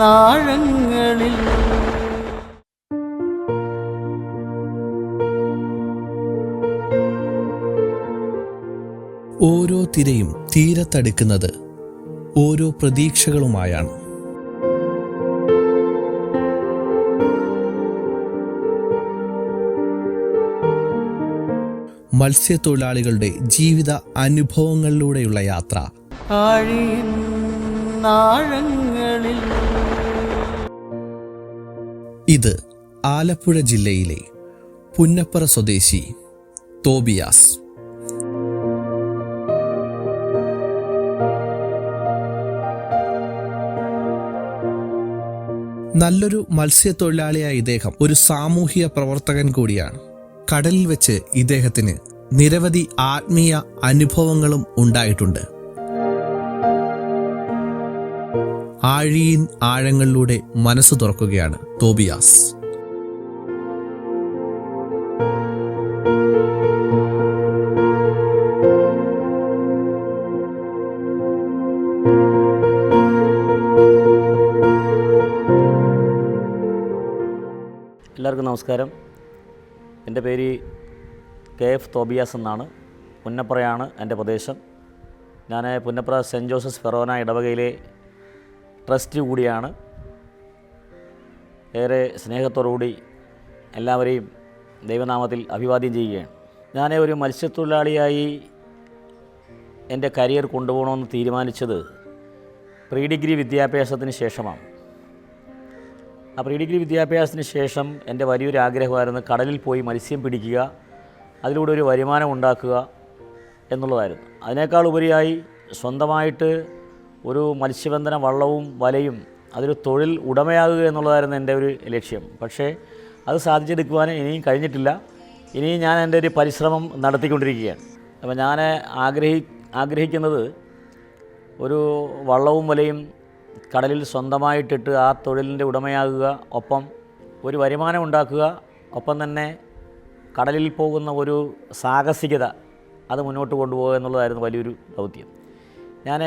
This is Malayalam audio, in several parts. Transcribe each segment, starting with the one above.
ആഴങ്ങളിൽ ഓരോ തിരയും തീരത്തടുക്കുന്നത് ഓരോ പ്രതീക്ഷകളുമായാണ്. മത്സ്യത്തൊഴിലാളികളുടെ ജീവിത അനുഭവങ്ങളിലൂടെയുള്ള യാത്ര. ആഴങ്ങളിൽ ഇത് ആലപ്പുഴ ജില്ലയിലെ പുന്നപ്പറ സ്വദേശി തോബിയാസ്. നല്ലൊരു മത്സ്യത്തൊഴിലാളിയായ ഇദ്ദേഹം ഒരു സാമൂഹിക പ്രവർത്തകൻ കൂടിയാണ്. കടലിൽ വെച്ച് ഇദ്ദേഹത്തിന് നിരവധി ആത്മീയ അനുഭവങ്ങളും ഉണ്ടായിട്ടുണ്ട്. ആഴിയിൻ ആഴങ്ങളിലൂടെ മനസ്സ് തുറക്കുകയാണ് തോബിയാസ്. എല്ലാവർക്കും നമസ്കാരം. എൻ്റെ പേര് KF തോബിയാസ് എന്നാണ്. പുന്നപ്പറയാണ് എൻ്റെ പ്രദേശം. ഞാൻ പുന്നപ്പറ സെൻറ്റ് ജോസഫ് ഫെറോന ഇടവകയിലെ ട്രസ്റ്റ് കൂടിയാണ്. ഏറെ സ്നേഹത്തോടുകൂടി എല്ലാവരെയും ദൈവനാമത്തിൽ അഭിവാദ്യം ചെയ്യുകയാണ്. ഞാൻ ഒരു മത്സ്യത്തൊഴിലാളിയായി എൻ്റെ കരിയർ കൊണ്ടുപോകണമെന്ന് തീരുമാനിച്ചത് പ്രീ ഡിഗ്രി വിദ്യാഭ്യാസത്തിന് ശേഷമാണ്. ആ പ്രീ ഡിഗ്രി വിദ്യാഭ്യാസത്തിന് ശേഷം എൻ്റെ വലിയൊരു ആഗ്രഹമായിരുന്നു കടലിൽ പോയി മത്സ്യം പിടിക്കുക, അതിലൂടെ ഒരു വരുമാനം ഉണ്ടാക്കുക എന്നുള്ളതായിരുന്നു. അതിനേക്കാൾ ഉപരിയായി സ്വന്തമായിട്ട് ഒരു മത്സ്യബന്ധന വള്ളവും വലയും അതൊരു തൊഴിൽ ഉടമയാകുക എന്നുള്ളതായിരുന്നു എൻ്റെ ഒരു ലക്ഷ്യം. പക്ഷേ അത് സാധിച്ചെടുക്കുവാൻ ഇനിയും കഴിഞ്ഞിട്ടില്ല. ഇനിയും ഞാൻ എൻ്റെ ഒരു പരിശ്രമം നടത്തിക്കൊണ്ടിരിക്കുകയാണ്. അപ്പോൾ ഞാൻ ആഗ്രഹിക്കുന്നത് ഒരു വള്ളവും വലയും കടലിൽ സ്വന്തമായിട്ടിട്ട് ആ തൊഴിലിൻ്റെ ഉടമയാകുക, ഒപ്പം ഒരു വരുമാനം ഉണ്ടാക്കുക, ഒപ്പം തന്നെ കടലിൽ പോകുന്ന ഒരു സാഹസികത അത് മുന്നോട്ട് കൊണ്ടുപോകുക എന്നുള്ളതായിരുന്നു വലിയൊരു ദൗത്യം. ഞാൻ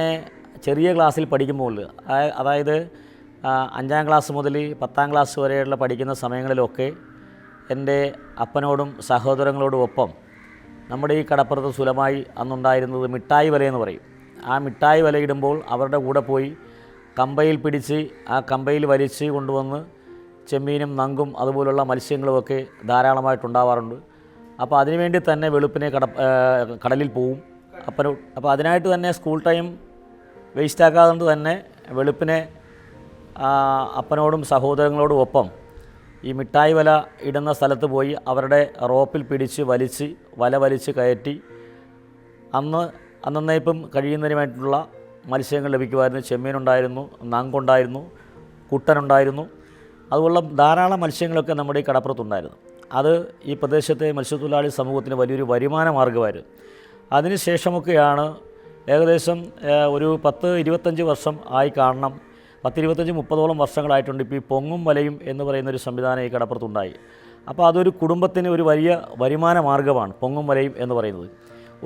ചെറിയ ക്ലാസ്സിൽ പഠിക്കുമ്പോൾ, അതായത് 5ാം ക്ലാസ് മുതൽ 10ാം ക്ലാസ് വരെയുള്ള പഠിക്കുന്ന സമയങ്ങളിലൊക്കെ എൻ്റെ അപ്പനോടും സഹോദരങ്ങളോടും ഒപ്പം നമ്മുടെ ഈ കടപ്പുറത്ത് സുലഭമായി അന്നുണ്ടായിരുന്നത് മിഠായി വലയെന്ന് പറയും. ആ മിഠായി വലയിടുമ്പോൾ അവരുടെ കൂടെ പോയി കമ്പയിൽ പിടിച്ച് ആ കമ്പയിൽ വലിച്ച് കൊണ്ടുവന്ന് ചെമ്മീനും നങ്കും അതുപോലുള്ള മത്സ്യങ്ങളുമൊക്കെ ധാരാളമായിട്ടുണ്ടാവാറുണ്ട്. അപ്പോൾ അതിനുവേണ്ടി തന്നെ വെളുപ്പിനെ കടലിൽ പോവും അപ്പനോട്. അപ്പോൾ അതിനായിട്ട് തന്നെ സ്കൂൾ ടൈം വേസ്റ്റാക്കാതെ തന്നെ വെളുപ്പിനെ അപ്പനോടും സഹോദരങ്ങളോടും ഒപ്പം ഈ മിഠായി വല ഇടുന്ന സ്ഥലത്ത് പോയി അവരുടെ റോപ്പിൽ പിടിച്ച് വല വലിച്ച് കയറ്റി അന്നേപ്പം കഴിയുന്നതിനുമായിട്ടുള്ള മത്സ്യങ്ങൾ ലഭിക്കുമായിരുന്നു. ചെമ്മീനുണ്ടായിരുന്നു, നങ്കുണ്ടായിരുന്നു, കുട്ടനുണ്ടായിരുന്നു, അതുപോലുള്ള ധാരാളം മത്സ്യങ്ങളൊക്കെ നമ്മുടെ ഈ കടപ്പുറത്തുണ്ടായിരുന്നു. അത് ഈ പ്രദേശത്തെ മത്സ്യത്തൊഴിലാളി സമൂഹത്തിന് വലിയൊരു വരുമാന മാർഗ്ഗമായിരുന്നു. അതിനുശേഷമൊക്കെയാണ് ഏകദേശം ഒരു 10-25 വർഷം ആയി കാണണം, 10-25-30 വർഷങ്ങളായിട്ടുണ്ട് ഇപ്പോൾ ഈ പൊങ്ങും വലയും എന്ന് പറയുന്നൊരു സംവിധാനം ഈ കടപ്പുറത്തുണ്ടായി. അപ്പോൾ അതൊരു കുടുംബത്തിന് ഒരു വലിയ വരുമാന മാർഗ്ഗമാണ് പൊങ്ങും വലയും എന്ന് പറയുന്നത്.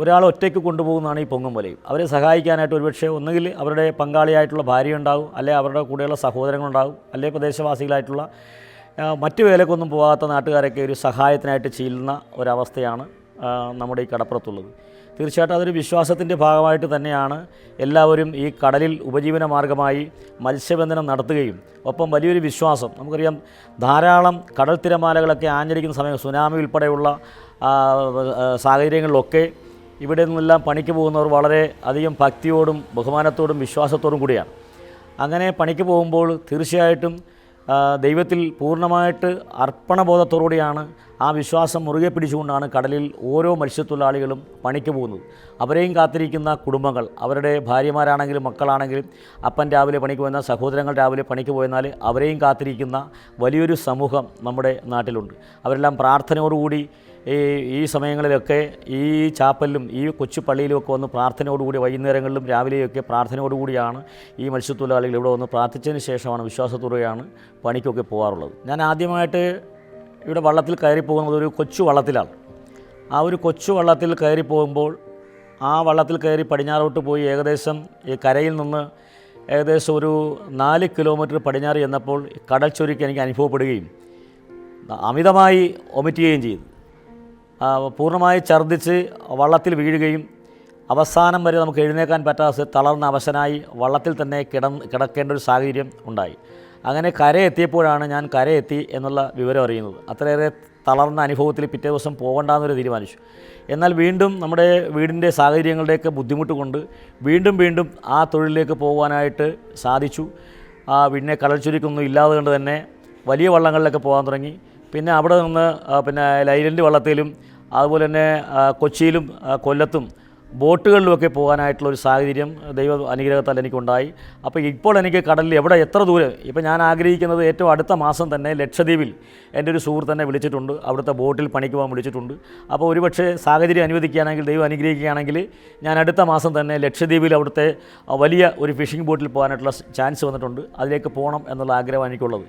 ഒരാൾ ഒറ്റയ്ക്ക് കൊണ്ടുപോകുന്നതാണ് ഈ പൊങ്ങും വലയും. അവരെ സഹായിക്കാനായിട്ട് ഒരുപക്ഷെ ഒന്നുകിൽ അവരുടെ പങ്കാളിയായിട്ടുള്ള ഭാര്യ ഉണ്ടാകും, അല്ലെങ്കിൽ അവരുടെ കൂടെയുള്ള സഹോദരങ്ങളുണ്ടാകും, അല്ലെങ്കിൽ പ്രദേശവാസികളായിട്ടുള്ള മറ്റു വേലക്കൊന്നും പോകാത്ത നാട്ടുകാരൊക്കെ ഒരു സഹായത്തിനായിട്ട് ചെയ്യുന്ന ഒരവസ്ഥയാണ് നമ്മുടെ ഈ കടപ്പുറത്തുള്ളത്. തീർച്ചയായിട്ടും അതൊരു വിശ്വാസത്തിൻ്റെ ഭാഗമായിട്ട് തന്നെയാണ് എല്ലാവരും ഈ കടലിൽ ഉപജീവന മാർഗ്ഗമായി മത്സ്യബന്ധനം നടത്തുകയും ഒപ്പം വലിയൊരു വിശ്വാസം, നമുക്കറിയാം ധാരാളം കടൽ തിരമാലകളൊക്കെ ആഞ്ഞടിക്കുന്ന സമയം, സുനാമി ഉൾപ്പെടെയുള്ള സാഹചര്യങ്ങളിലൊക്കെ ഇവിടെ നിന്നെല്ലാം പണിക്ക് പോകുന്നവർ വളരെ അധികം ഭക്തിയോടും ബഹുമാനത്തോടും വിശ്വാസത്തോടും കൂടിയാണ്. അങ്ങനെ പണിക്ക് പോകുമ്പോൾ തീർച്ചയായിട്ടും ദൈവത്തിൽ പൂർണ്ണമായിട്ട് അർപ്പണബോധത്തോടുകൂടിയാണ്, ആ വിശ്വാസം മുറുകെ പിടിച്ചുകൊണ്ടാണ് കടലിൽ ഓരോ മത്സ്യത്തൊഴിലാളികളും പണിക്ക് പോകുന്നത്. അവരെയും കാത്തിരിക്കുന്ന കുടുംബങ്ങൾ, അവരുടെ ഭാര്യമാരാണെങ്കിലും മക്കളാണെങ്കിലും, അപ്പൻ രാവിലെ പണിക്ക് പോയെന്നാൽ സഹോദരങ്ങൾ രാവിലെ പണിക്ക് പോയെന്നാൽ അവരെയും കാത്തിരിക്കുന്ന വലിയൊരു സമൂഹം നമ്മുടെ നാട്ടിലുണ്ട്. അവരെല്ലാം പ്രാർത്ഥനയോടുകൂടി ഈ സമയങ്ങളിലൊക്കെ ഈ ചാപ്പലിലും ഈ കൊച്ചു പള്ളിയിലുമൊക്കെ വന്ന് പ്രാർത്ഥനയോടുകൂടി വൈകുന്നേരങ്ങളിലും രാവിലെയൊക്കെ പ്രാർത്ഥനയോടുകൂടിയാണ് ഈ മത്സ്യത്തൊഴിലാളികൾ ഇവിടെ വന്ന് പ്രാർത്ഥിച്ചതിന് ശേഷമാണ് വിശ്വാസത്തോടെയാണ് പണിക്കൊക്കെ പോകാറുള്ളത്. ഞാൻ ആദ്യമായിട്ട് ഇവിടെ വള്ളത്തിൽ കയറി പോകുന്നത് ഒരു കൊച്ചു വള്ളത്തിലാണ്. ആ ഒരു കൊച്ചു വള്ളത്തിൽ കയറി പോകുമ്പോൾ ആ വള്ളത്തിൽ കയറി പടിഞ്ഞാറോട്ട് പോയി ഏകദേശം ഈ കരയിൽ നിന്ന് ഏകദേശം ഒരു 4 കിലോമീറ്റർ പടിഞ്ഞാറ് ചെന്നപ്പോൾ കടൽ ചൊരിക്ക് എനിക്ക് അനുഭവപ്പെടുകയും അമിതമായി വൊമിറ്റ് ചെയ്യുകയും ചെയ്തു. പൂർണ്ണമായി ഛർദ്ദിച്ച് വള്ളത്തിൽ വീഴുകയും അവസാനം വരെ നമുക്ക് എഴുന്നേക്കാൻ പറ്റാതെ തളർന്ന അവശനായി വള്ളത്തിൽ തന്നെ കിടക്കേണ്ട ഒരു സാഹചര്യം ഉണ്ടായി. അങ്ങനെ കരയെത്തിയപ്പോഴാണ് ഞാൻ കരയെത്തി എന്നുള്ള വിവരം അറിയുന്നത്. അത്രയേറെ തളർന്ന അനുഭവത്തിൽ പിറ്റേ ദിവസം പോകണ്ടെന്നൊരു തീരുമാനിച്ചു. എന്നാൽ വീണ്ടും നമ്മുടെ വീടിൻ്റെ സാഹചര്യങ്ങളുടെയൊക്കെ ബുദ്ധിമുട്ട് കൊണ്ട് വീണ്ടും ആ തൊഴിലിലേക്ക് പോകാനായിട്ട് സാധിച്ചു. പിന്നെ കടൽ ചുരുക്കൊന്നും ഇല്ലാതെ കൊണ്ട് തന്നെ വലിയ വള്ളങ്ങളിലൊക്കെ പോകാൻ തുടങ്ങി. പിന്നെ അവിടെ നിന്ന് പിന്നെ ലൈലൻഡ് വള്ളത്തിലും അതുപോലെ തന്നെ കൊച്ചിയിലും കൊല്ലത്തും ബോട്ടുകളിലുമൊക്കെ പോകാനായിട്ടുള്ളൊരു സാഹചര്യം ദൈവ അനുഗ്രഹത്താൽ എനിക്കുണ്ടായി. അപ്പോൾ ഇപ്പോൾ എനിക്ക് കടലിൽ എത്ര ദൂരം, ഇപ്പോൾ ഞാൻ ആഗ്രഹിക്കുന്നത് ഏറ്റവും അടുത്ത മാസം തന്നെ ലക്ഷദ്വീപിൽ എൻ്റെ ഒരു സുഹൃത്ത് തന്നെ വിളിച്ചിട്ടുണ്ട്. അവിടുത്തെ ബോട്ടിൽ പണിക്ക് പോകാൻ വിളിച്ചിട്ടുണ്ട്. അപ്പോൾ ഒരുപക്ഷെ സാഹചര്യം അനുവദിക്കുകയാണെങ്കിൽ, ദൈവം അനുഗ്രഹിക്കുകയാണെങ്കിൽ ഞാൻ അടുത്ത മാസം തന്നെ ലക്ഷദ്വീപിൽ അവിടുത്തെ വലിയ ഒരു ഫിഷിംഗ് ബോട്ടിൽ പോകാനായിട്ടുള്ള ചാൻസ് വന്നിട്ടുണ്ട്. അതിലേക്ക് പോകണം എന്നുള്ള ആഗ്രഹം എനിക്കുള്ളത്.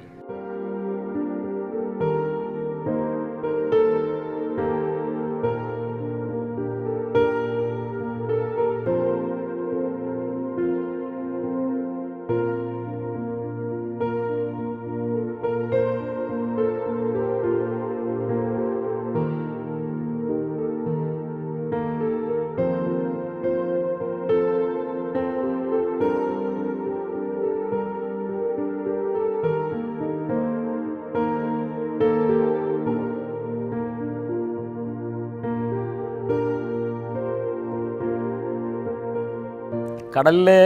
കടലിലെ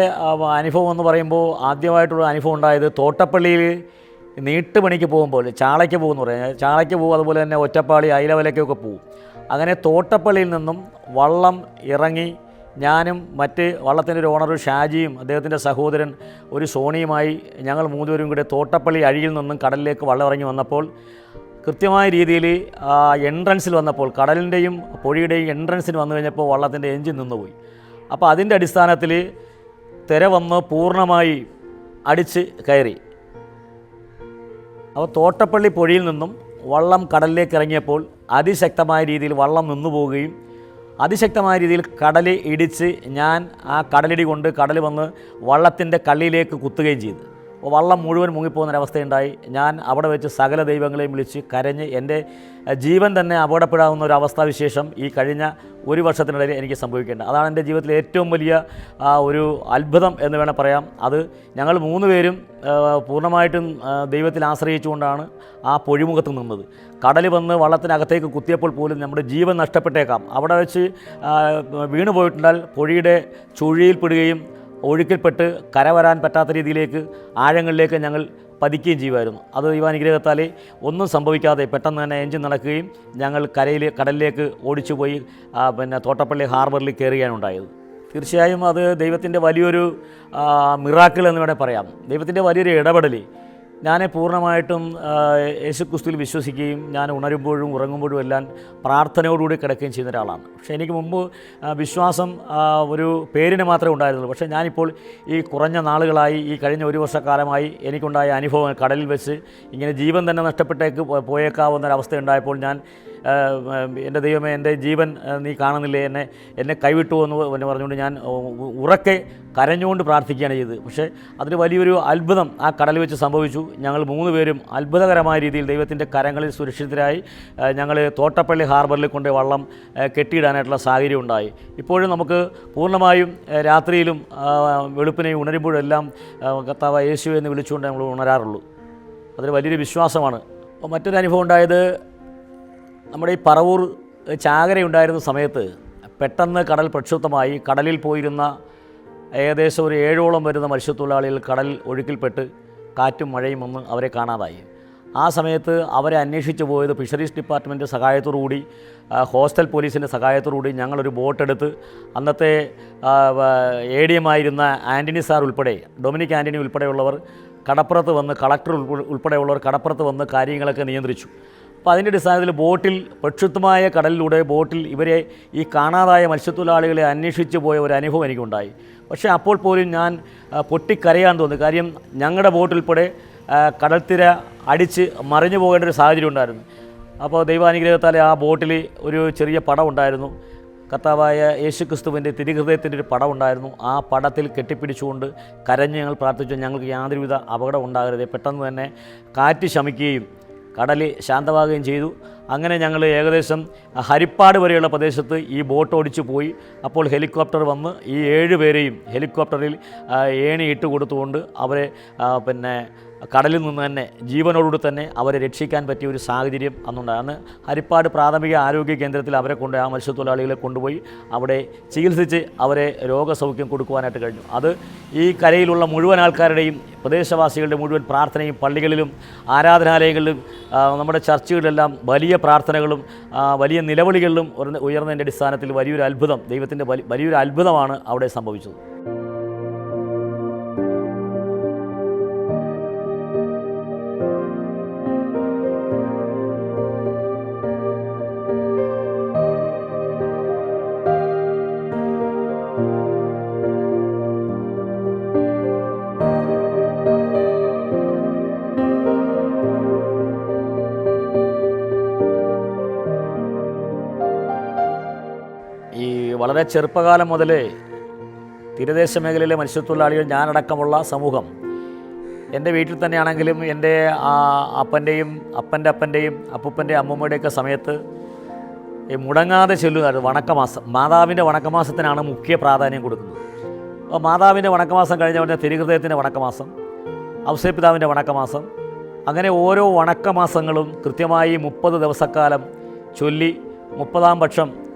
അനുഭവം എന്ന് പറയുമ്പോൾ ആദ്യമായിട്ടുള്ള അനുഭവം ഉണ്ടായത് തോട്ടപ്പള്ളിയിൽ നീട്ടുപണിക്ക് പോകുമ്പോൾ ചാളയ്ക്ക് പോകുമെന്ന് പറയാം. ചാളയ്ക്ക് പോകും, അതുപോലെ തന്നെ ഒറ്റപ്പാളി അയിലവലയ്ക്കൊക്കെ പോകും. അങ്ങനെ തോട്ടപ്പള്ളിയിൽ നിന്നും വള്ളം ഇറങ്ങി ഞാനും മറ്റ് വള്ളത്തിൻ്റെ ഒരു ഓണർ ഷാജിയും അദ്ദേഹത്തിൻ്റെ സഹോദരൻ ഒരു സോണിയുമായി ഞങ്ങൾ 3 പേരും കൂടെ തോട്ടപ്പള്ളി അഴിയിൽ നിന്നും കടലിലേക്ക് വള്ളം ഇറങ്ങി വന്നപ്പോൾ കൃത്യമായ രീതിയിൽ എൻട്രൻസിൽ വന്നപ്പോൾ കടലിൻ്റെയും പൊഴിയുടെയും എൻട്രൻസിൽ വന്നു കഴിഞ്ഞപ്പോൾ വള്ളത്തിൻ്റെ എൻജിൻ നിന്നുപോയി. അപ്പോൾ അതിൻ്റെ അടിസ്ഥാനത്തിൽ തിര വന്ന് പൂർണ്ണമായി അടിച്ച് കയറി. അപ്പോൾ തോട്ടപ്പള്ളി പൊഴിയിൽ നിന്നും വള്ളം കടലിലേക്ക് ഇറങ്ങിയപ്പോൾ അതിശക്തമായ രീതിയിൽ വള്ളം നിന്നു പോവുകയും അതിശക്തമായ രീതിയിൽ കടൽ ഇടിച്ച് ഞാൻ ആ കടലിടി കൊണ്ട് കടൽ വന്ന് വള്ളത്തിൻ്റെ കള്ളിയിലേക്ക് കുത്തുകയും ചെയ്തു. വള്ളം മുഴുവൻ മുങ്ങിപ്പോകുന്നൊരവസ്ഥയുണ്ടായി. ഞാൻ അവിടെ വെച്ച് സകല ദൈവങ്ങളെയും വിളിച്ച് കരഞ്ഞ് എൻ്റെ ജീവൻ തന്നെ അപകടപ്പെടാവുന്ന ഒരു അവസ്ഥാവിശേഷം ഈ കഴിഞ്ഞ 1 വർഷത്തിനിടയിൽ എനിക്ക് സംഭവിക്കേണ്ടത്. അതാണ് എൻ്റെ ജീവിതത്തിലെ ഏറ്റവും വലിയ ഒരു അത്ഭുതം എന്ന് വേണം പറയാം. അത് ഞങ്ങൾ 3 പേരും പൂർണ്ണമായിട്ടും ദൈവത്തിൽ ആശ്രയിച്ചുകൊണ്ടാണ് ആ പൊഴിമുഖത്ത് നിന്നത്. കടൽ വന്ന് വള്ളത്തിനകത്തേക്ക് കുത്തിയപ്പോൾ പോലും നമ്മുടെ ജീവൻ നഷ്ടപ്പെട്ടേക്കാം. അവിടെ വെച്ച് വീണു പോയിട്ടുണ്ടാൽ പൊഴിയുടെ ചുഴിയിൽപ്പെടുകയും ഒഴുക്കിൽപ്പെട്ട് കര വരാൻ പറ്റാത്ത രീതിയിലേക്ക് ആഴങ്ങളിലേക്ക് ഞങ്ങൾ പതിക്കുകയും ചെയ്യുമായിരുന്നു. അത് ദൈവാനുഗ്രഹത്താൽ ഒന്നും സംഭവിക്കാതെ പെട്ടെന്ന് തന്നെ എൻജിൻ നടക്കുകയും ഞങ്ങൾ കടലിലേക്ക് ഓടിച്ചു പോയി പിന്നെ തോട്ടപ്പള്ളി ഹാർബറിൽ കയറുകയാണ് ഉണ്ടായത്. തീർച്ചയായും അത് ദൈവത്തിൻ്റെ വലിയൊരു മിറാക്കിൾ എന്ന് വേണേൽ പറയാം. ദൈവത്തിൻ്റെ വലിയൊരു ഇടപെടൽ. ഞാൻ പൂർണ്ണമായിട്ടും യേശുക്രിസ്തുവിൽ വിശ്വസിക്കുകയും ഞാൻ ഉണരുമ്പോഴും ഉറങ്ങുമ്പോഴും എല്ലാം പ്രാർത്ഥനയോടുകൂടി കിടക്കുകയും ചെയ്യുന്ന ഒരാളാണ്. പക്ഷേ എനിക്ക് മുമ്പ് വിശ്വാസം ഒരു പേരിന് മാത്രമേ ഉണ്ടായിരുന്നുള്ളൂ. പക്ഷേ ഞാനിപ്പോൾ ഈ കുറഞ്ഞ നാളുകളായി ഈ കഴിഞ്ഞ 1 വർഷക്കാലമായി എനിക്കുണ്ടായ അനുഭവം കടലിൽ വെച്ച് ഇങ്ങനെ ജീവൻ തന്നെ നഷ്ടപ്പെട്ടേക്ക് പോയേക്കാവുന്നൊരവസ്ഥ ഉണ്ടായപ്പോൾ ഞാൻ എൻ്റെ ദൈവമേ, എൻ്റെ ജീവൻ നീ കാണുന്നില്ലേ, എന്നെ കൈവിട്ടു എന്ന് പറഞ്ഞുകൊണ്ട് ഞാൻ ഉറക്കെ കരഞ്ഞുകൊണ്ട് പ്രാർത്ഥിക്കുകയാണ് ചെയ്തത്. പക്ഷേ അതിന് വലിയൊരു അത്ഭുതം ആ കടൽ വെച്ച് സംഭവിച്ചു. ഞങ്ങൾ 3 പേരും അത്ഭുതകരമായ രീതിയിൽ ദൈവത്തിൻ്റെ കരങ്ങളിൽ സുരക്ഷിതരായി ഞങ്ങൾ തോട്ടപ്പള്ളി ഹാർബറിൽ കൊണ്ട് വള്ളം കെട്ടിയിടാനായിട്ടുള്ള സാഹചര്യം ഉണ്ടായി. ഇപ്പോഴും നമുക്ക് പൂർണ്ണമായും രാത്രിയിലും വെളുപ്പിനെയും ഉണരുമ്പോഴെല്ലാം കർത്താവ് യേശു എന്ന് വിളിച്ചുകൊണ്ട് നമ്മൾ ഉണരാറുള്ളൂ. അതൊരു വലിയൊരു വിശ്വാസമാണ്. മറ്റൊരു അനുഭവം ഉണ്ടായത് നമ്മുടെ ഈ പറവൂർ ചാകരയുണ്ടായിരുന്ന സമയത്ത് പെട്ടെന്ന് കടൽ പ്രക്ഷുബ്ധമായി. കടലിൽ പോയിരുന്ന ഏകദേശം ഒരു 7ഓളം വരുന്ന മത്സ്യത്തൊഴിലാളികൾ കടൽ ഒഴുക്കിൽപ്പെട്ട് കാറ്റും മഴയും വന്ന് അവരെ കാണാതായി. ആ സമയത്ത് അവരെ അന്വേഷിച്ച് പോയത് ഫിഷറീസ് ഡിപ്പാർട്ട്മെൻറ്റ് സഹായത്തോടുകൂടി ഹോസ്റ്റൽ പോലീസിൻ്റെ സഹായത്തോടുകൂടി ഞങ്ങളൊരു ബോട്ടെടുത്ത് അന്നത്തെ ADM ആയിരുന്ന ആൻ്റണി സാർ ഉൾപ്പെടെ, ഡൊമിനിക് ആൻ്റണി ഉൾപ്പെടെയുള്ളവർ കടപ്പുറത്ത് വന്ന്, കളക്ടർ ഉൾപ്പെടെയുള്ളവർ കടപ്പുറത്ത് വന്ന് കാര്യങ്ങളൊക്കെ നിയന്ത്രിച്ചു. അപ്പോൾ അതിൻ്റെ അടിസ്ഥാനത്തിൽ ബോട്ടിൽ പ്രക്ഷുബ്ധമായ കടലിലൂടെ ബോട്ടിൽ ഇവരെ ഈ കാണാതായ മത്സ്യത്തൊഴിലാളികളെ അന്വേഷിച്ച് പോയ ഒരു അനുഭവം എനിക്കുണ്ടായി. പക്ഷേ അപ്പോൾ പോലും ഞാൻ പൊട്ടിക്കരയാൻ തോന്നി. കാര്യം ഞങ്ങളുടെ ബോട്ടുൾപ്പെടെ കടൽത്തിര അടിച്ച് മറിഞ്ഞു പോകേണ്ട ഒരു സാഹചര്യം ഉണ്ടായിരുന്നു. അപ്പോൾ ദൈവാനുഗ്രഹത്താൽ ആ ബോട്ടിൽ ഒരു ചെറിയ പടം ഉണ്ടായിരുന്നു. കർത്താവായ യേശുക്രിസ്തുവിൻ്റെ തിരുഹൃദയത്തിൻ്റെ ഒരു പടം ഉണ്ടായിരുന്നു. ആ പടത്തിൽ കെട്ടിപ്പിടിച്ചുകൊണ്ട് കരഞ്ഞ് ഞങ്ങൾ പ്രാർത്ഥിച്ചു, ഞങ്ങൾക്ക് യാതൊരുവിധ അപകടം ഉണ്ടാകരുത്. പെട്ടെന്ന് തന്നെ കാറ്റ് ശമിക്കുകയും കടൽ ശാന്തമാകുകയും ചെയ്തു. അങ്ങനെ ഞങ്ങൾ ഏകദേശം ഹരിപ്പാട് വരെയുള്ള പ്രദേശത്ത് ഈ ബോട്ട് ഓടിച്ചു പോയി. അപ്പോൾ ഹെലികോപ്റ്റർ വന്ന് ഈ 7 പേരെയും ഹെലികോപ്റ്ററിൽ ഏണി ഇട്ട് കൊടുത്തുകൊണ്ട് അവരെ കടലിൽ നിന്ന് തന്നെ ജീവനോടുകൂടി തന്നെ അവരെ രക്ഷിക്കാൻ പറ്റിയ ഒരു സാഹചര്യം അന്നുണ്ടായി. അന്ന് ഹരിപ്പാട് പ്രാഥമിക ആരോഗ്യ കേന്ദ്രത്തിൽ അവരെ കൊണ്ട് ആ മത്സ്യത്തൊഴിലാളികളെ കൊണ്ടുപോയി അവിടെ ചികിത്സിച്ച് അവരെ രോഗസൗഖ്യം കൊടുക്കുവാനായിട്ട് കഴിഞ്ഞു. അത് ഈ കരയിലുള്ള മുഴുവൻ ആൾക്കാരുടെയും പ്രദേശവാസികളുടെ മുഴുവൻ പ്രാർത്ഥനയും പള്ളികളിലും ആരാധനാലയങ്ങളിലും നമ്മുടെ ചർച്ചുകളിലെല്ലാം വലിയ പ്രാർത്ഥനകളും വലിയ നിലവിളികളിലും ഉയർന്നതിൻ്റെ അടിസ്ഥാനത്തിൽ വലിയൊരു അത്ഭുതം, ദൈവത്തിൻ്റെ വലിയൊരു അത്ഭുതമാണ് അവിടെ സംഭവിച്ചത്. വളരെ ചെറുപ്പകാലം മുതലേ തീരദേശ മേഖലയിലെ മത്സ്യത്തൊഴിലാളികൾ, ഞാനടക്കമുള്ള സമൂഹം, എൻ്റെ വീട്ടിൽ തന്നെയാണെങ്കിലും എൻ്റെ അപ്പൻ്റെയും അപ്പൂപ്പൻ്റെയും അമ്മൂമ്മയുടെയൊക്കെ സമയത്ത് മുടങ്ങാതെ ചെല്ലുമായിരുന്നു വണക്കമാസം. മാതാവിൻ്റെ വണക്കമാസത്തിനാണ് മുഖ്യ പ്രാധാന്യം കൊടുക്കുന്നത്. അപ്പോൾ മാതാവിൻ്റെ വണക്കമാസം കഴിഞ്ഞ ഉടനെ തിരുഹൃദയത്തിൻ്റെ വണക്കമാസം, ഔസേപ്പിതാവിൻ്റെ വണക്കമാസം, അങ്ങനെ ഓരോ വണക്കമാസങ്ങളും കൃത്യമായി 30 ദിവസക്കാലം ചൊല്ലി 30-ാം പക്ഷം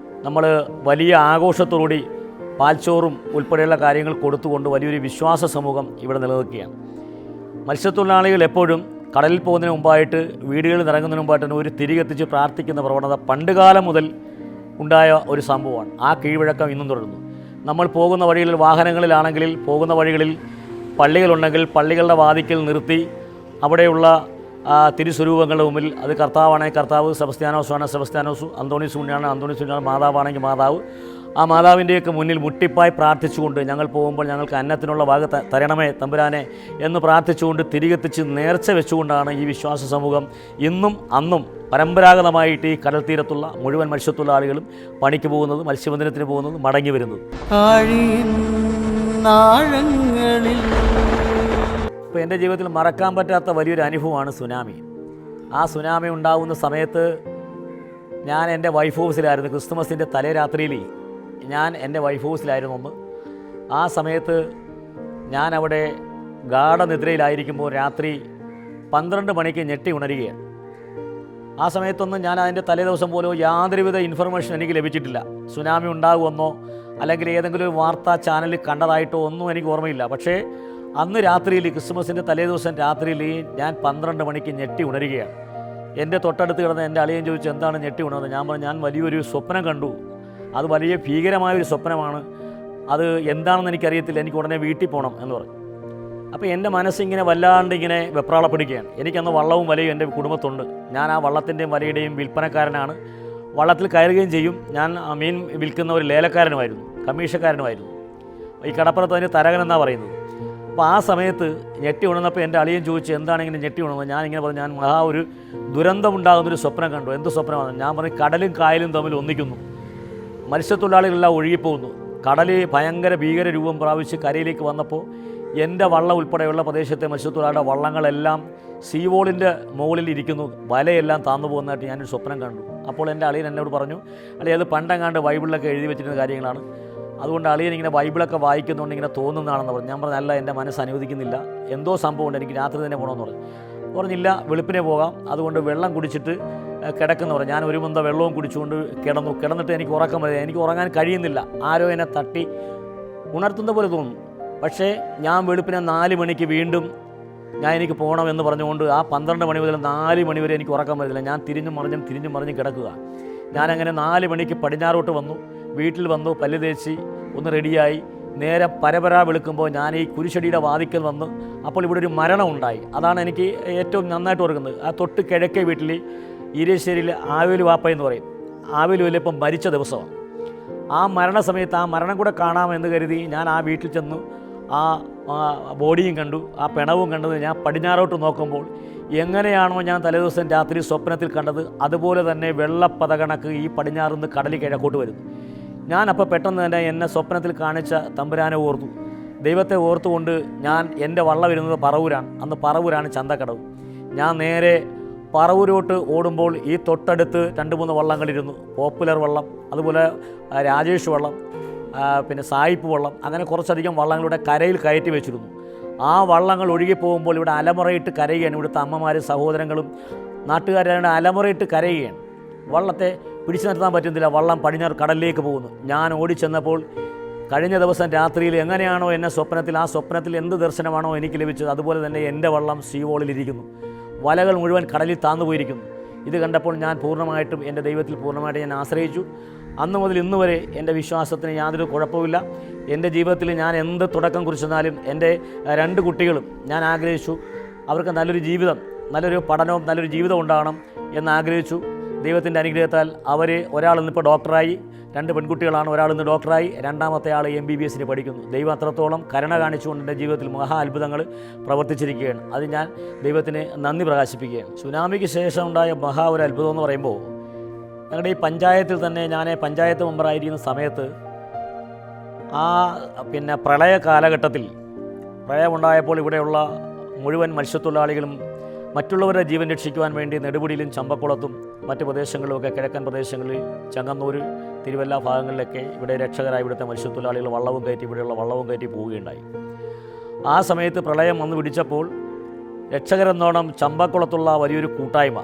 നമ്മൾ വലിയ ആഘോഷത്തോടുകൂടി പാൽച്ചോറും ഉൾപ്പെടെയുള്ള കാര്യങ്ങൾ കൊടുത്തുകൊണ്ട് വലിയൊരു വിശ്വാസ സമൂഹം ഇവിടെ നിലനിൽക്കുകയാണ്. മത്സ്യത്തൊഴിലാളികൾ എപ്പോഴും കടലിൽ പോകുന്നതിന് മുമ്പായിട്ട്, വീടുകളിൽ ഇറങ്ങുന്നതിന് മുമ്പായിട്ട് തന്നെ ഒരു തിരികെത്തിച്ച് പ്രാർത്ഥിക്കുന്ന പ്രവണത പണ്ടുകാലം മുതൽ ഉണ്ടായ ഒരു സംഭവമാണ്. ആ കീഴ്വഴക്കം ഇന്നും തുടരുന്നു. നമ്മൾ പോകുന്ന വഴികളിൽ, വാഹനങ്ങളിലാണെങ്കിൽ പോകുന്ന വഴികളിൽ പള്ളികളുണ്ടെങ്കിൽ പള്ളികളുടെ വാതിക്കൽ നിർത്തി അവിടെയുള്ള തിരുസ്വരൂപങ്ങളുടെ മുമ്പിൽ, അത് കർത്താവാണെങ്കിൽ കർത്താവ്, സെബസ്ത്യാനോസാണ് സെബസ്ത്യാനോസ്, അന്തോണീസ് ഉണ്ണിയാണ് അന്തോണീസ് ഉണ്ണിയാണ്, മാതാവാണെങ്കിൽ മാതാവ്, ആ മാതാവിൻ്റെയൊക്കെ മുന്നിൽ മുട്ടിപ്പായി പ്രാർത്ഥിച്ചുകൊണ്ട് ഞങ്ങൾ പോകുമ്പോൾ ഞങ്ങൾക്ക് അന്നത്തിനുള്ള വക തരണമേ തമ്പുരാനെ എന്ന് പ്രാർത്ഥിച്ചുകൊണ്ട് തിരികെത്തിച്ച് നേർച്ച വെച്ചുകൊണ്ടാണ് ഈ വിശ്വാസ സമൂഹം ഇന്നും അന്നും പരമ്പരാഗതമായിട്ട് ഈ കടൽ തീരത്തുള്ള മുഴുവൻ മത്സ്യത്തൊഴിലാളികളും പണിക്ക് പോകുന്നത്, മത്സ്യബന്ധനത്തിന് പോകുന്നത്, മടങ്ങി വരുന്നത്. ഇപ്പോൾ എൻ്റെ ജീവിതത്തിൽ മറക്കാൻ പറ്റാത്ത വലിയൊരു അനുഭവമാണ് സുനാമി. ആ സുനാമി ഉണ്ടാകുന്ന സമയത്ത് ഞാൻ എൻ്റെ വൈഫ് ഹൗസിലായിരുന്നു. ക്രിസ്തുമസിൻ്റെ തലേ രാത്രിയിൽ ഞാൻ എൻ്റെ വൈഫ് ഹൗസിലായിരുന്നു ഒന്ന്. ആ സമയത്ത് ഞാൻ അവിടെ ഗാഠനിദ്രയിലായിരിക്കുമ്പോൾ രാത്രി 12 മണിക്ക് ഞെട്ടി ഉണരുകയാണ്. ആ സമയത്തൊന്നും ഞാൻ അതിൻ്റെ തലേ ദിവസം പോലും യാതൊരുവിധ ഇൻഫർമേഷൻ എനിക്ക് ലഭിച്ചിട്ടില്ല. സുനാമി ഉണ്ടാകുമെന്നോ അല്ലെങ്കിൽ ഏതെങ്കിലും ഒരു വാർത്താ ചാനലിൽ കണ്ടതായിട്ടോ ഒന്നും എനിക്ക് ഓർമ്മയില്ല. പക്ഷേ അന്ന് രാത്രിയിൽ, ക്രിസ്മസിൻ്റെ തലേ ദിവസം രാത്രിയിൽ ഞാൻ 12 മണിക്ക് ഞെട്ടി ഉണരുകയാണ്. എൻ്റെ തൊട്ടടുത്ത് കിടന്ന് എൻ്റെ അളിയൻ ചോദിച്ചു, എന്താണ് ഞെട്ടി ഉണർന്നത്? ഞാൻ പറഞ്ഞു, ഞാൻ വലിയൊരു സ്വപ്നം കണ്ടു. അത് വലിയ ഭീകരമായൊരു സ്വപ്നമാണ്. അത് എന്താണെന്ന് എനിക്കറിയത്തില്ല, എനിക്ക് ഉടനെ വീട്ടിൽ പോകണം എന്ന് പറഞ്ഞു. അപ്പോൾ എൻ്റെ മനസ്സിങ്ങനെ വല്ലാണ്ട് ഇങ്ങനെ വെപ്രാളപ്പെടുകയാണ്. എനിക്കന്ന് വള്ളവും വലയും എൻ്റെ കുടുംബത്തുണ്ട്. ഞാൻ ആ വള്ളത്തിൻ്റെയും വലയുടെയും വിൽപ്പനക്കാരനാണ്. വള്ളത്തിൽ കയറുകയും ചെയ്യും. ഞാൻ മീൻ വിൽക്കുന്ന ഒരു ലേലക്കാരനുമായിരുന്നു, കമ്മീഷക്കാരനുമായിരുന്നു. ഈ കടപ്പുറത്ത് അതിന് തരകൻ എന്നാണ് പറയുന്നത്. അപ്പോൾ ആ സമയത്ത് ഞെട്ടി ഉണർന്നപ്പോൾ എൻ്റെ അളിയൻ ചോദിച്ചു, എന്താണ് ഇങ്ങനെ ഞെട്ടി ഉണർന്നത്? ഞാനിങ്ങനെ പറഞ്ഞു, ഞാൻ ഒരു ദുരന്തമുണ്ടാകുന്നൊരു സ്വപ്നം കണ്ടു. എന്ത് സ്വപ്നമാണ്? ഞാൻ പറഞ്ഞു, കടലും കായലും തമ്മിൽ ഒന്നിക്കുന്നു, മത്സ്യത്തൊഴിലാളികളെല്ലാം ഒഴുകിപ്പോകുന്നു. കടൽ ഭയങ്കര ഭീകര രൂപം പ്രാപിച്ച് കരയിലേക്ക് വന്നപ്പോൾ എൻ്റെ വള്ളം ഉൾപ്പെടെയുള്ള പ്രദേശത്തെ മത്സ്യത്തൊഴിലാളിയുടെ വള്ളങ്ങളെല്ലാം സീവോളിൻ്റെ മുകളിൽ ഇരിക്കുന്നു, വലയെല്ലാം താന്നു പോകുന്നതായിട്ട് ഞാനൊരു സ്വപ്നം കണ്ടു. അപ്പോൾ എൻ്റെ അളിയൻ എന്നോട് പറഞ്ഞു, അത് പണ്ടെങ്ങാണ്ട് ബൈബിളിലൊക്കെ എഴുതി വെച്ചിരുന്ന കാര്യങ്ങളാണ്, അതുകൊണ്ട് അളിയൻ ഇങ്ങനെ ബൈബിളൊക്കെ വായിക്കുന്നുണ്ട് ഇങ്ങനെ തോന്നുന്നതാണെന്ന് പറഞ്ഞു. ഞാൻ പറഞ്ഞു, അല്ല, എൻ്റെ മനസ്സ് അനുവദിക്കുന്നില്ല, എന്തോ സംഭവമുണ്ട്, എനിക്ക് രാത്രി തന്നെ പോകണമെന്ന് പറഞ്ഞു. പറഞ്ഞില്ല, വെളുപ്പിനെ പോകാം, അതുകൊണ്ട് വെള്ളം കുടിച്ചിട്ട് കിടക്കുന്ന പറഞ്ഞു. ഞാൻ ഒരു മന്ത വെള്ളവും കുടിച്ചുകൊണ്ട് കിടന്നിട്ട് എനിക്ക് ഉറക്കം വരിക, എനിക്ക് ഉറങ്ങാൻ കഴിയുന്നില്ല. ആരോ എന്നെ തട്ടി ഉണർത്തുന്ന പോലെ തോന്നുന്നു. പക്ഷേ ഞാൻ വെളുപ്പിനെ 4 മണിക്ക് വീണ്ടും എനിക്ക് പോകണമെന്ന് പറഞ്ഞുകൊണ്ട് ആ 12 മണി മുതൽ 4 മണി വരെ എനിക്ക് ഉറക്കം വരുന്നില്ല. ഞാൻ തിരിഞ്ഞും മറിഞ്ഞും കിടക്കുക. ഞാനങ്ങനെ 4 മണിക്ക് പടിഞ്ഞാറോട്ട് വന്നു. വീട്ടിൽ വന്നു, പല്ല് തേച്ച് ഒന്ന് റെഡിയായി നേരെ പരപരാ വിളിക്കുമ്പോൾ ഞാൻ ഈ കുരിശടിയുടെ വാതിക്കൽ വന്നു. അപ്പോൾ ഇവിടെ ഒരു മരണം ഉണ്ടായി. അതാണ് എനിക്ക് ഏറ്റവും നന്നായിട്ട് ഓർക്കുന്നത്. ആ തൊട്ട് കിഴക്കേ വീട്ടിൽ ഈരശ്ശേരിയിൽ ആവേലു വാപ്പ എന്ന് പറയും. ആവേലു വലിയപ്പം മരിച്ച ദിവസമാണ്. ആ മരണസമയത്ത് ആ മരണം കൂടെ കാണാമെന്ന് കരുതി ഞാൻ ആ വീട്ടിൽ ചെന്നു. ആ ബോഡിയും കണ്ടു, ആ പിണവും കണ്ടത്. ഞാൻ പടിഞ്ഞാറോട്ട് നോക്കുമ്പോൾ എങ്ങനെയാണോ ഞാൻ തലേദിവസം രാത്രി സ്വപ്നത്തിൽ കണ്ടത് അതുപോലെ തന്നെ വെള്ളപ്പതകണക്ക് ഈ പടിഞ്ഞാറുനിന്ന് കടലിൽ കിഴക്കോട്ട് വരുന്നു. ഞാനപ്പോൾ പെട്ടെന്ന് തന്നെ എന്നെ സ്വപ്നത്തിൽ കാണിച്ച തമ്പുരാനെ ഓർത്തു. ദൈവത്തെ ഓർത്തുകൊണ്ട് ഞാൻ എൻ്റെ വള്ളം വരുന്നത് പറവൂരാണ്. അന്ന് പറവൂരാണ് ചന്തക്കടവ്. ഞാൻ നേരെ പറവൂരോട്ട് ഓടുമ്പോൾ ഈ തൊട്ടടുത്ത് 2-3 വള്ളങ്ങളിരുന്നു. പോപ്പുലർ വള്ളം, അതുപോലെ രാജേഷ് വള്ളം, പിന്നെ സായിപ്പ് വള്ളം, അങ്ങനെ കുറച്ചധികം വള്ളങ്ങളുടെ കരയിൽ കയറ്റി വെച്ചിരുന്നു. ആ വള്ളങ്ങൾ ഒഴുകി പോകുമ്പോൾ ഇവിടെ അലമുറയിട്ട് കരയുകയാണ്. ഇവിടുത്തെ അമ്മമാരും സഹോദരങ്ങളും നാട്ടുകാരുടെ അലമുറയിട്ട് കരയുകയാണ്. വള്ളത്തെ പിടിച്ചു നിർത്താൻ പറ്റുന്നില്ല. വള്ളം പടിഞ്ഞാറ് കടലിലേക്ക് പോകുന്നു. ഞാൻ ഓടിച്ചെന്നപ്പോൾ കഴിഞ്ഞ ദിവസം രാത്രിയിൽ എങ്ങനെയാണോ എന്നെ സ്വപ്നത്തിൽ, ആ സ്വപ്നത്തിൽ എന്ത് ദർശനമാണോ എനിക്ക് ലഭിച്ചത്, അതുപോലെ തന്നെ എൻ്റെ വള്ളം സീവോളിലിരിക്കുന്നു. വലകൾ മുഴുവൻ കടലിൽ താന്നു പോയിരിക്കുന്നു. ഇത് കണ്ടപ്പോൾ ഞാൻ പൂർണ്ണമായിട്ടും എൻ്റെ ദൈവത്തിൽ പൂർണ്ണമായിട്ട് ഞാൻ ആശ്രയിച്ചു. അന്ന് മുതൽ ഇന്ന് വരെ എൻ്റെ വിശ്വാസത്തിന് യാതൊരു കുഴപ്പമില്ല. എൻ്റെ ജീവിതത്തിൽ ഞാൻ എന്ത് തുടക്കം കുറിച്ചെന്നാലും എൻ്റെ 2 കുട്ടികളും ഞാൻ ആഗ്രഹിച്ചു അവർക്ക് നല്ലൊരു ജീവിതം, നല്ലൊരു പഠനവും നല്ലൊരു ജീവിതം ഉണ്ടാകണം എന്നാഗ്രഹിച്ചു. ദൈവത്തിൻ്റെ അനുഗ്രഹത്താൽ അവർ ഒരാളിന്നിപ്പോൾ ഡോക്ടറായി, 2 പെൺകുട്ടികളാണ്. ഒരാളിന്ന് ഡോക്ടറായി, രണ്ടാമത്തെ ആൾ MBBS പഠിക്കുന്നു. ദൈവം അത്രത്തോളം കരുണ കാണിച്ചുകൊണ്ട് എൻ്റെ ജീവിതത്തിൽ മഹാ അത്ഭുതങ്ങൾ പ്രവർത്തിച്ചിരിക്കുകയാണ്. അത് ഞാൻ ദൈവത്തിന് നന്ദി പ്രകാശിപ്പിക്കുകയാണ്. സുനാമിക്ക് ശേഷം ഉണ്ടായ മഹാ ഒരു അത്ഭുതം എന്ന് പറയുമ്പോൾ, ഞങ്ങളുടെ ഈ പഞ്ചായത്തിൽ തന്നെ ഞാൻ പഞ്ചായത്ത് മെമ്പറായിരിക്കുന്ന സമയത്ത് പ്രളയ കാലഘട്ടത്തിൽ പ്രളയമുണ്ടായപ്പോൾ ഇവിടെയുള്ള മുഴുവൻ മത്സ്യത്തൊഴിലാളികളും മറ്റുള്ളവരുടെ ജീവൻ രക്ഷിക്കുവാൻ വേണ്ടി നെടുമുടിയിലും ചമ്പക്കുളത്തും മറ്റ് പ്രദേശങ്ങളിലുമൊക്കെ, കിഴക്കൻ പ്രദേശങ്ങളിൽ ചങ്ങന്നൂർ, തിരുവല്ല ഭാഗങ്ങളിലൊക്കെ ഇവിടെ രക്ഷകരായി ഇവിടുത്തെ മത്സ്യത്തൊഴിലാളികൾ വള്ളവും കയറ്റി, ഇവിടെയുള്ള വള്ളവും കയറ്റി പോവുകയുണ്ടായി. ആ സമയത്ത് പ്രളയം വന്ന് പിടിച്ചപ്പോൾ രക്ഷകരെന്നോണം ചമ്പക്കുളത്തുള്ള വലിയൊരു കൂട്ടായ്മ,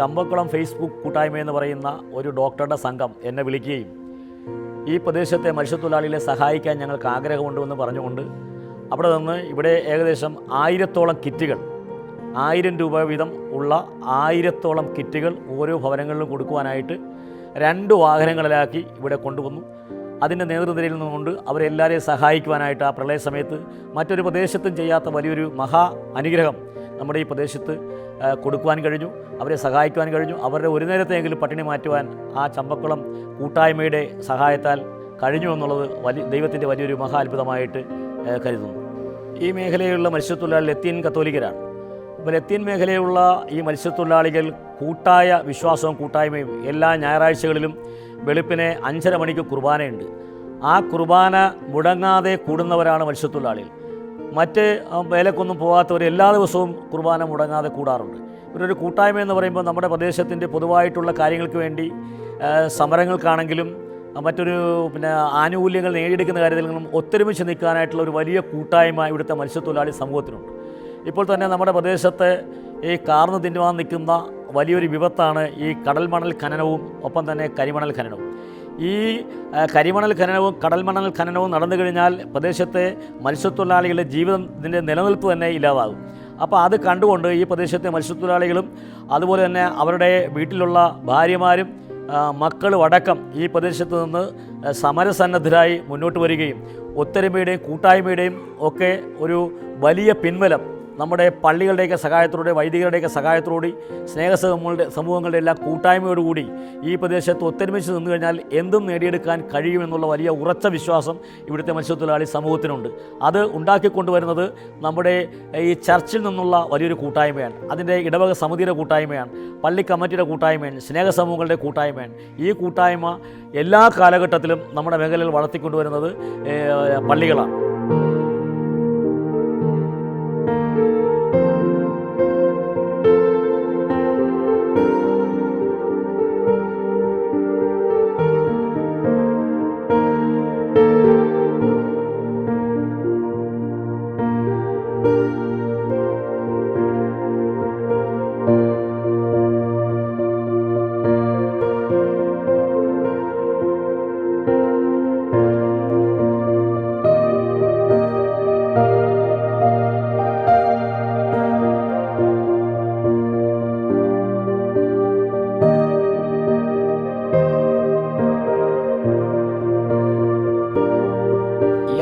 ചമ്പക്കുളം ഫേസ്ബുക്ക് കൂട്ടായ്മ എന്ന് പറയുന്ന ഒരു ഡോക്ടറുടെ സംഘം എന്നെ വിളിക്കുകയും ഈ പ്രദേശത്തെ മത്സ്യത്തൊഴിലാളികളെ സഹായിക്കാൻ ഞങ്ങൾക്ക് ആഗ്രഹമുണ്ടെന്ന് പറഞ്ഞുകൊണ്ട് അവിടെ നിന്ന് ഇവിടെ ഏകദേശം 1000-ഓളം കിറ്റുകൾ, 1000 രൂപ വീതം ഉള്ള 1000-ഓളം കിറ്റുകൾ ഓരോ ഭവനങ്ങളിലും കൊടുക്കുവാനായിട്ട് 2 വാഹനങ്ങളിലാക്കി ഇവിടെ കൊണ്ടുവന്നു. അതിൻ്റെ നേതൃനിരയിൽ നിന്നുകൊണ്ട് അവരെല്ലാവരെയും സഹായിക്കുവാനായിട്ട് ആ പ്രളയ സമയത്ത് മറ്റൊരു പ്രദേശത്തും ചെയ്യാത്ത വലിയൊരു മഹാ അനുഗ്രഹം നമ്മുടെ ഈ പ്രദേശത്ത് കൊടുക്കുവാൻ കഴിഞ്ഞു. അവരെ സഹായിക്കുവാൻ കഴിഞ്ഞു. അവരുടെ ഒരു നേരത്തെയെങ്കിലും പട്ടിണി മാറ്റുവാൻ ആ ചമ്പക്കുളം കൂട്ടായ്മയുടെ സഹായത്താൽ കഴിഞ്ഞു എന്നുള്ളത് ദൈവത്തിൻ്റെ വലിയൊരു മഹാ അത്ഭുതമായിട്ട് കരുതുന്നു. ഈ മേഖലയിലുള്ള മത്സ്യത്തൊഴിലാളികൾ ലത്തീൻ കത്തോലിക്കരാണ്. അപ്പോൾ ലത്തീൻ മേഖലയിലുള്ള ഈ മത്സ്യത്തൊഴിലാളികൾ കൂട്ടായ വിശ്വാസവും കൂട്ടായ്മയും എല്ലാ ഞായറാഴ്ചകളിലും വെളുപ്പിനെ 5:30 മണിക്ക് കുർബാനയുണ്ട്. ആ കുർബാന മുടങ്ങാതെ കൂടുന്നവരാണ് മത്സ്യത്തൊഴിലാളികൾ. മറ്റ് വേലക്കൊന്നും പോകാത്തവർ എല്ലാ ദിവസവും കുർബാന മുടങ്ങാതെ കൂടാറുണ്ട്. ഇവരൊരു കൂട്ടായ്മ എന്ന് പറയുമ്പോൾ നമ്മുടെ പ്രദേശത്തിൻ്റെ പൊതുവായിട്ടുള്ള കാര്യങ്ങൾക്ക് വേണ്ടി സമരങ്ങൾക്കാണെങ്കിലും മറ്റൊരു ആനുകൂല്യങ്ങൾ നേടിയെടുക്കുന്ന കാര്യത്തിലും ഒത്തൊരുമിച്ച് നിൽക്കാനായിട്ടുള്ള ഒരു വലിയ കൂട്ടായ്മ ഇവിടുത്തെ മത്സ്യത്തൊഴിലാളി സമൂഹത്തിനുണ്ട്. ഇപ്പോൾ തന്നെ നമ്മുടെ പ്രദേശത്ത് ഈ കാർന്ന് തിന്നുവാൻ നിൽക്കുന്ന വലിയൊരു വിപത്താണ് ഈ കടൽമണൽ ഖനനവും ഒപ്പം തന്നെ കരിമണൽ ഖനനവും. ഈ കരിമണൽ ഖനനവും കടൽമണൽ ഖനനവും നടന്നു കഴിഞ്ഞാൽ പ്രദേശത്തെ മത്സ്യത്തൊഴിലാളികളുടെ ജീവിതത്തിൻ്റെ നിലനിൽപ്പ് തന്നെ ഇല്ലാതാകും. അപ്പോൾ അത് കണ്ടുകൊണ്ട് ഈ പ്രദേശത്തെ മത്സ്യത്തൊഴിലാളികളും അതുപോലെ തന്നെ അവരുടെ വീട്ടിലുള്ള ഭാര്യമാരും മക്കളും അടക്കം ഈ പ്രദേശത്ത് നിന്ന് സമരസന്നദ്ധരായി മുന്നോട്ട് വരികയും ഒത്തൊരുമയുടെയും കൂട്ടായ്മയുടെയും ഒക്കെ ഒരു വലിയ പിൻബലം നമ്മുടെ പള്ളികളുടെയൊക്കെ സഹായത്തോടെ, വൈദികരുടെയൊക്കെ സഹായത്തോടെ, സമൂഹങ്ങളുടെ എല്ലാ കൂട്ടായ്മയോടുകൂടി ഈ പ്രദേശത്ത് ഒത്തൊരുമിച്ച് നിന്നു കഴിഞ്ഞാൽ എന്തും നേടിയെടുക്കാൻ കഴിയുമെന്നുള്ള വലിയ ഉറച്ച വിശ്വാസം ഇവിടുത്തെ മത്സ്യത്തൊഴിലാളി സമൂഹത്തിനുണ്ട്. അത് ഉണ്ടാക്കിക്കൊണ്ടുവരുന്നത് നമ്മുടെ ഈ ചർച്ചിൽ നിന്നുള്ള വലിയൊരു കൂട്ടായ്മയാണ്. അതിൻ്റെ ഇടവക സമിതിയുടെ കൂട്ടായ്മയാണ്, പള്ളി കമ്മിറ്റിയുടെ കൂട്ടായ്മയാണ്, സ്നേഹസമൂഹങ്ങളുടെ കൂട്ടായ്മയാണ്. ഈ കൂട്ടായ്മ എല്ലാ കാലഘട്ടത്തിലും നമ്മുടെ മേഖലയിൽ വളർത്തിക്കൊണ്ടുവരുന്നത് പള്ളികളാണ്.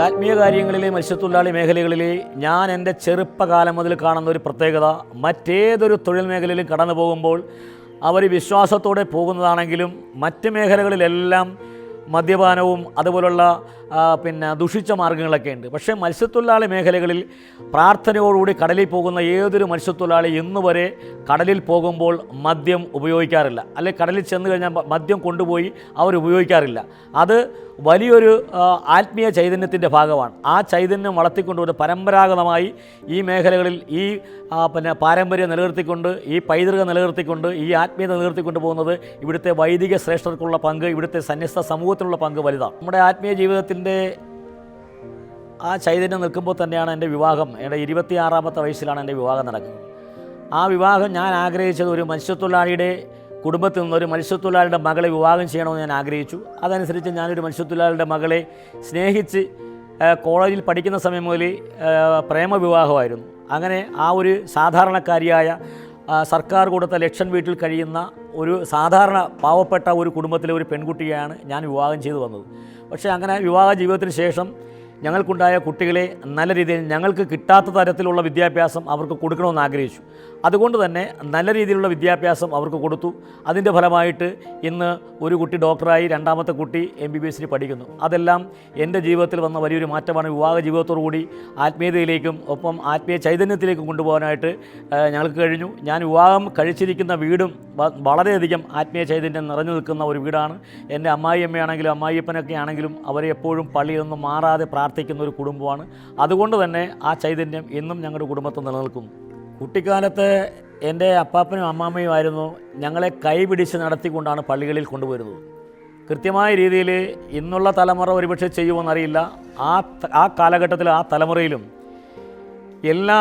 ആത്മീയ കാര്യങ്ങളിലെ മത്സ്യത്തൊഴിലാളി മേഖലകളിലെ ഞാൻ എൻ്റെ ചെറുപ്പകാലം മുതൽ കാണുന്ന ഒരു പ്രത്യേകത, മറ്റേതൊരു തൊഴിൽ മേഖലയിലും കടന്നു പോകുമ്പോൾ അവർ വിശ്വാസത്തോടെ പോകുന്നതാണെങ്കിലും മറ്റ് മേഖലകളിലെല്ലാം മദ്യപാനവും അതുപോലുള്ള ദുഷിച്ച മാർഗ്ഗങ്ങളൊക്കെ ഉണ്ട്. പക്ഷേ മത്സ്യത്തൊഴിലാളി മേഖലകളിൽ പ്രാർത്ഥനയോടുകൂടി കടലിൽ പോകുന്ന ഏതൊരു മത്സ്യത്തൊഴിലാളി ഇന്നുവരെ കടലിൽ പോകുമ്പോൾ മദ്യം ഉപയോഗിക്കാറില്ല, അല്ലെങ്കിൽ കടലിൽ ചെന്ന് കഴിഞ്ഞാൽ മദ്യം കൊണ്ടുപോയി അവർ ഉപയോഗിക്കാറില്ല. അത് വലിയൊരു ആത്മീയ ചൈതന്യത്തിൻ്റെ ഭാഗമാണ്. ആ ചൈതന്യം വളർത്തിക്കൊണ്ടുവന്ന് പരമ്പരാഗതമായി ഈ മേഖലകളിൽ ഈ പാരമ്പര്യം നിലനിർത്തിക്കൊണ്ട്, ഈ പൈതൃകം നിലനിർത്തിക്കൊണ്ട്, ഈ ആത്മീയത നിലനിർത്തിക്കൊണ്ട് പോകുന്നത് ഇവിടുത്തെ വൈദിക ശ്രേഷ്ഠർക്കുള്ള പങ്ക്, ഇവിടുത്തെ സന്യസ്ത സമൂഹത്തിനുള്ള പങ്ക് വലുതാണ്. നമ്മുടെ ആത്മീയ ജീവിതത്തിൻ്റെ ആ ചൈതന്യം നിൽക്കുമ്പോൾ തന്നെയാണ് എൻ്റെ വിവാഹം. എൻ്റെ 26ാമത്തെ വയസ്സിലാണ് എൻ്റെ വിവാഹം നടക്കുന്നത്. ആ വിവാഹം ഞാൻ ആഗ്രഹിച്ചത് ഒരു മത്സ്യത്തൊഴിലാളിയുടെ കുടുംബത്തിൽ നിന്നൊരു മത്സ്യത്തൊഴിലാളിയുടെ മകളെ വിവാഹം ചെയ്യണമെന്ന് ഞാൻ ആഗ്രഹിച്ചു. അതനുസരിച്ച് ഞാനൊരു മത്സ്യത്തൊഴിലാളിയുടെ മകളെ സ്നേഹിച്ച് കോളേജിൽ പഠിക്കുന്ന സമയം മുതൽ പ്രേമവിവാഹമായിരുന്നു. അങ്ങനെ ആ ഒരു സാധാരണക്കാരിയായ സർക്കാർ കൊടുത്ത ലക്ഷം വീട്ടിൽ കഴിയുന്ന ഒരു സാധാരണ പാവപ്പെട്ട ഒരു കുടുംബത്തിലെ ഒരു പെൺകുട്ടിയെയാണ് ഞാൻ വിവാഹം ചെയ്തു വന്നത്. പക്ഷേ അങ്ങനെ വിവാഹ ജീവിതത്തിന് ശേഷം ഞങ്ങൾക്കുണ്ടായ കുട്ടികളെ നല്ല രീതിയിൽ ഞങ്ങൾക്ക് കിട്ടാത്ത തരത്തിലുള്ള വിദ്യാഭ്യാസം അവർക്ക് കൊടുക്കണമെന്ന് ആഗ്രഹിച്ചു. അതുകൊണ്ട് തന്നെ നല്ല രീതിയിലുള്ള വിദ്യാഭ്യാസം അവർക്ക് കൊടുത്തു. അതിൻ്റെ ഫലമായിട്ട് ഇന്ന് ഒരു കുട്ടി ഡോക്ടറായി, രണ്ടാമത്തെ കുട്ടി MBBS പഠിക്കുന്നു. അതെല്ലാം എൻ്റെ ജീവിതത്തിൽ വന്ന വലിയൊരു മാറ്റമാണ്. വിവാഹ ജീവിതത്തോടുകൂടി ആത്മീയതയിലേക്കും ഒപ്പം ആത്മീയ ചൈതന്യത്തിലേക്കും കൊണ്ടുപോകാനായിട്ട് ഞങ്ങൾക്ക് കഴിഞ്ഞു. ഞാൻ വിവാഹം കഴിച്ചിരിക്കുന്ന വീടും വളരെയധികം ആത്മീയ ചൈതന്യം നിറഞ്ഞു നിൽക്കുന്ന ഒരു വീടാണ്. എൻ്റെ അമ്മായിയമ്മയാണെങ്കിലും അമ്മായിയപ്പനൊക്കെ ആണെങ്കിലും അവരെ എപ്പോഴും പള്ളിയിൽ നിന്നും മാറാതെ പ്രാർത്ഥിക്കുന്ന ഒരു കുടുംബമാണ്. അതുകൊണ്ട് തന്നെ ആ ചൈതന്യം ഇന്നും ഞങ്ങളുടെ കുടുംബത്തിൽ നിലനിൽക്കുന്നു. കുട്ടിക്കാലത്ത് എൻ്റെ അപ്പാപ്പനും അമ്മാമ്മയുമായിരുന്നു ഞങ്ങളെ കൈപിടിച്ച് നടത്തിക്കൊണ്ടാണ് പള്ളികളിൽ കൊണ്ടുവരുന്നത്. കൃത്യമായ രീതിയിൽ ഇന്നുള്ള തലമുറ ഒരുപക്ഷെ ചെയ്യുമെന്നറിയില്ല. ആ കാലഘട്ടത്തിൽ ആ തലമുറയിലും എല്ലാ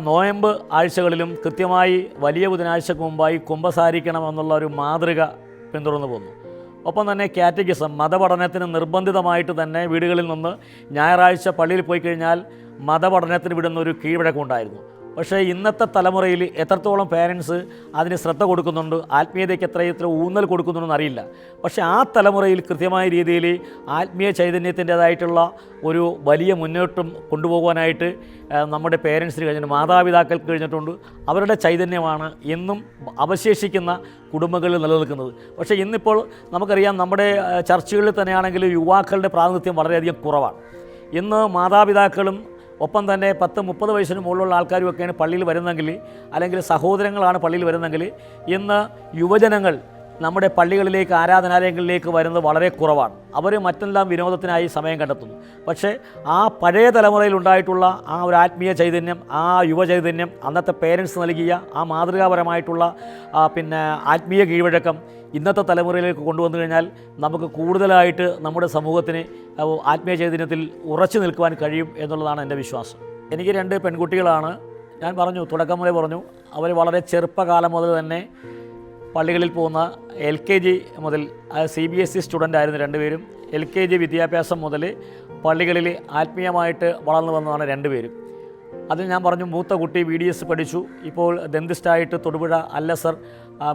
നോയമ്പ് ആഴ്ചകളിലും കൃത്യമായി വലിയ ബുധനാഴ്ചക്ക് മുമ്പായി കുമ്പസാരിക്കണമെന്നുള്ള ഒരു മാതൃക പിന്തുടർന്നു പോന്നു. ഒപ്പം തന്നെ കാറ്റഗിസം മതപഠനത്തിന് നിർബന്ധിതമായിട്ട് തന്നെ വീടുകളിൽ നിന്ന് ഞായറാഴ്ച പള്ളിയിൽ പോയി കഴിഞ്ഞാൽ മതപഠനത്തിന് വിടുന്ന ഒരു കീഴ്വഴക്കമുണ്ടായിരുന്നു. പക്ഷേ ഇന്നത്തെ തലമുറയിൽ എത്രത്തോളം പേരൻസ് അതിന് ശ്രദ്ധ കൊടുക്കുന്നുണ്ട്, ആത്മീയതയ്ക്ക് എത്ര ഊന്നൽ കൊടുക്കുന്നുണ്ടെന്ന് അറിയില്ല. പക്ഷേ ആ തലമുറയിൽ കൃത്യമായ രീതിയിൽ ആത്മീയ ചൈതന്യത്തിൻ്റേതായിട്ടുള്ള ഒരു വലിയ മുന്നോട്ടും കൊണ്ടുപോകാനായിട്ട് നമ്മുടെ പേരൻസിന് കഴിഞ്ഞിട്ടുണ്ട്, മാതാപിതാക്കൾക്ക് കഴിഞ്ഞിട്ടുണ്ട്. അവരുടെ ചൈതന്യമാണ് ഇന്നും അവശേഷിക്കുന്ന കുടുംബങ്ങളിൽ നിലനിൽക്കുന്നത്. പക്ഷേ ഇന്നിപ്പോൾ നമുക്കറിയാം, നമ്മുടെ ചർച്ചുകളിൽ തന്നെയാണെങ്കിൽ യുവാക്കളുടെ പ്രാതിനിധ്യം വളരെയധികം കുറവാണ്. ഇന്ന് മാതാപിതാക്കളും ഒപ്പം തന്നെ 10-30 വയസ്സിന് മുകളിലുള്ള ആൾക്കാരുമൊക്കെയാണ് പള്ളിയിൽ വരുന്നെങ്കിൽ, അല്ലെങ്കിൽ സഹോദരങ്ങളാണ് പള്ളിയിൽ വരുന്നെങ്കിൽ, ഇന്ന് യുവജനങ്ങൾ നമ്മുടെ പള്ളികളിലേക്ക്, ആരാധനാലയങ്ങളിലേക്ക് വരുന്നത് വളരെ കുറവാണ്. അവർ മറ്റെല്ലാം വിനോദത്തിനായി സമയം കണ്ടെത്തുന്നു. പക്ഷേ ആ പഴയ തലമുറയിൽ ഉണ്ടായിട്ടുള്ള ആ ഒരു ആത്മീയ ചൈതന്യം, ആ യുവചൈതന്യം, അന്നത്തെ പേരൻസ് നൽകിയ ആ മാതൃകാപരമായിട്ടുള്ള ആത്മീയ കീഴ്വഴക്കം ഇന്നത്തെ തലമുറയിലേക്ക് കൊണ്ടുവന്നു കഴിഞ്ഞാൽ നമുക്ക് കൂടുതലായിട്ട് നമ്മുടെ സമൂഹത്തിന് ആത്മീയ ചൈതന്യത്തിൽ ഉറച്ചു നിൽക്കുവാൻ കഴിയും എന്നുള്ളതാണ് എൻ്റെ വിശ്വാസം. എനിക്ക് 2 പെൺകുട്ടികളാണ്. ഞാൻ തുടക്കം മുതലേ പറഞ്ഞു, അവർ വളരെ ചെറുപ്പകാലം മുതൽ തന്നെ പള്ളികളിൽ പോകുന്ന LKG മുതൽ CBSE സ്റ്റുഡൻ്റ് ആയിരുന്നു 2 പേരും. LKG വിദ്യാഭ്യാസം മുതൽ പള്ളികളിൽ ആത്മീയമായിട്ട് വളർന്നു വന്നതാണ് 2 പേരും. അതിൽ ഞാൻ പറഞ്ഞു, മൂത്ത കുട്ടി VDS പഠിച്ചു, ഇപ്പോൾ ഡെന്റിസ്റ്റായിട്ട് തൊടുപുഴ അല്ലസർ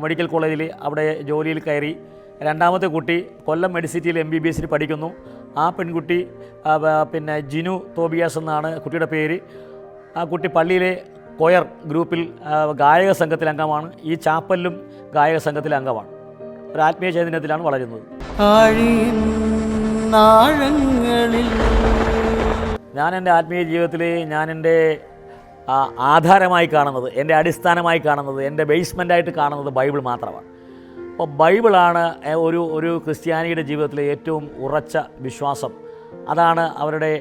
മെഡിക്കൽ കോളേജിൽ അവിടെ ജോലിയിൽ കയറി. രണ്ടാമത്തെ കുട്ടി കൊല്ലം മെഡിസിറ്റിയിൽ MBBS പഠിക്കുന്നു. ആ പെൺകുട്ടി ജിനു തോബിയാസ് എന്നാണ് കുട്ടിയുടെ പേര്. ആ കുട്ടി പള്ളിയിലെ കൊയർ ഗ്രൂപ്പിൽ ഗായക സംഘത്തിലെ അംഗമാണ്. ഈ ചാപ്പലിലും ഗായക സംഘത്തിലെ അംഗമാണ്. ഒരു ആത്മീയ ചൈതന്യത്തിലാണ് വളരുന്നത്. ഞാൻ എൻ്റെ ആത്മീയ ജീവിതത്തിൽ ഞാൻ എൻ്റെ ആധാരമായി കാണുന്നത്, എൻ്റെ അടിസ്ഥാനമായി കാണുന്നത്, എൻ്റെ ബേസ്മെൻ്റായിട്ട് കാണുന്നത് ബൈബിൾ മാത്രമാണ്. അപ്പോൾ ബൈബിളാണ് ഒരു ക്രിസ്ത്യാനിയുടെ ജീവിതത്തിലെ ഏറ്റവും ഉറച്ച വിശ്വാസം. അതാണ് അവരുടെ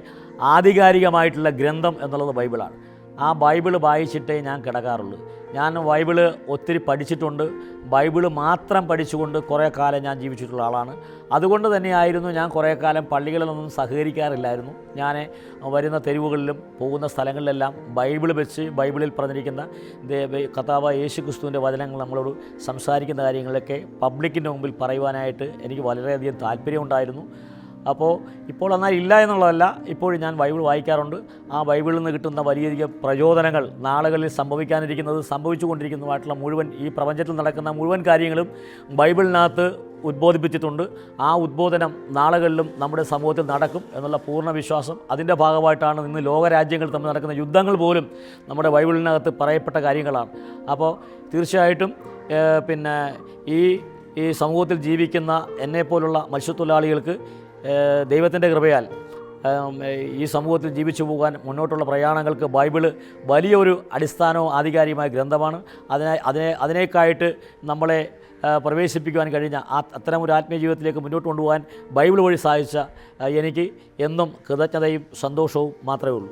ആധികാരികമായിട്ടുള്ള ഗ്രന്ഥം എന്നുള്ളത് ബൈബിളാണ്. ആ ബൈബിൾ വായിച്ചിട്ടേ ഞാൻ കിടക്കാറുള്ളൂ. ഞാൻ ബൈബിള് ഒത്തിരി പഠിച്ചിട്ടുണ്ട്. ബൈബിള് മാത്രം പഠിച്ചുകൊണ്ട് കുറേ കാലം ഞാൻ ജീവിച്ചിട്ടുള്ള ആളാണ്. അതുകൊണ്ട് തന്നെയായിരുന്നു ഞാൻ കുറേ കാലം പള്ളികളിലൊന്നും സഹകരിക്കാറില്ലായിരുന്നു. ഞാൻ വരുന്ന തെരുവുകളിലും പോകുന്ന സ്ഥലങ്ങളിലെല്ലാം ബൈബിൾ വെച്ച് ബൈബിളിൽ പറഞ്ഞിരിക്കുന്ന കർത്താവായ യേശു ക്രിസ്തുവിൻ്റെ വചനങ്ങൾ നമ്മളോട് സംസാരിക്കുന്ന കാര്യങ്ങളൊക്കെ പബ്ലിക്കിൻ്റെ മുമ്പിൽ പറയുവാനായിട്ട് എനിക്ക് വളരെയധികം താല്പര്യമുണ്ടായിരുന്നു. അപ്പോൾ ഇപ്പോൾ എന്നാൽ ഇല്ല എന്നുള്ളതല്ല, ഇപ്പോഴും ഞാൻ ബൈബിൾ വായിക്കാറുണ്ട്. ആ ബൈബിളിൽ നിന്ന് കിട്ടുന്ന വലിയധികം പ്രചോദനങ്ങൾ നാളുകളിൽ സംഭവിച്ചുകൊണ്ടിരിക്കുന്നതുമായിട്ടുള്ള മുഴുവൻ ഈ പ്രപഞ്ചത്തിൽ നടക്കുന്ന മുഴുവൻ കാര്യങ്ങളും ബൈബിളിനകത്ത് ഉദ്ബോധിപ്പിച്ചിട്ടുണ്ട്. ആ ഉദ്ബോധനം നാളുകളിലും നമ്മുടെ സമൂഹത്തിൽ നടക്കും എന്നുള്ള പൂർണ്ണ വിശ്വാസം. അതിൻ്റെ ഭാഗമായിട്ടാണ് ഇന്ന് ലോകരാജ്യങ്ങൾ തമ്മിൽ നടക്കുന്ന യുദ്ധങ്ങൾ പോലും നമ്മുടെ ബൈബിളിനകത്ത് പറയപ്പെട്ട കാര്യങ്ങളാണ്. അപ്പോൾ തീർച്ചയായിട്ടും ഈ സമൂഹത്തിൽ ജീവിക്കുന്ന എന്നെപ്പോലുള്ള മത്സ്യത്തൊഴിലാളികൾക്ക് ദൈവത്തിൻ്റെ കൃപയാൽ ഈ സമൂഹത്തിൽ ജീവിച്ചു പോകാൻ മുന്നോട്ടുള്ള പ്രയാണങ്ങൾക്ക് ബൈബിള് വലിയൊരു അടിസ്ഥാനവും ആധികാരികമായ ഗ്രന്ഥമാണ്. അതിനേക്കായിട്ട് നമ്മളെ പ്രവേശിപ്പിക്കുവാൻ കഴിഞ്ഞ അത്തരം ഒരു ആത്മീയ ജീവിതത്തിലേക്ക് മുന്നോട്ട് കൊണ്ടുപോകാൻ ബൈബിൾ വഴി സാധിച്ച എനിക്ക് എന്നും കൃതജ്ഞതയും സന്തോഷവും മാത്രമേ ഉള്ളൂ.